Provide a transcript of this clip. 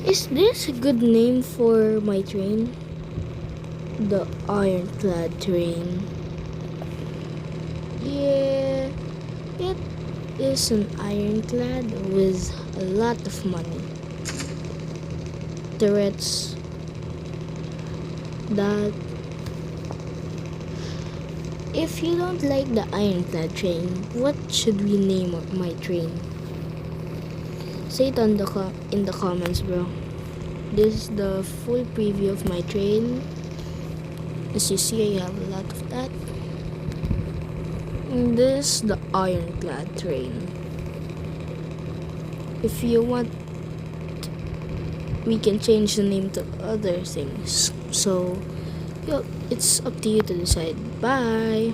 Is this a good name for my train? The Ironclad train. Yeah, it is an ironclad with a lot of money. Turrets that if you don't like the ironclad train, what should we name my train? Say it in the comments, bro. This is the full preview of my train. As you see, I have a lot of that. And this is the ironclad train. If you want, we can change the name to other things. So, it's up to you to decide. Bye.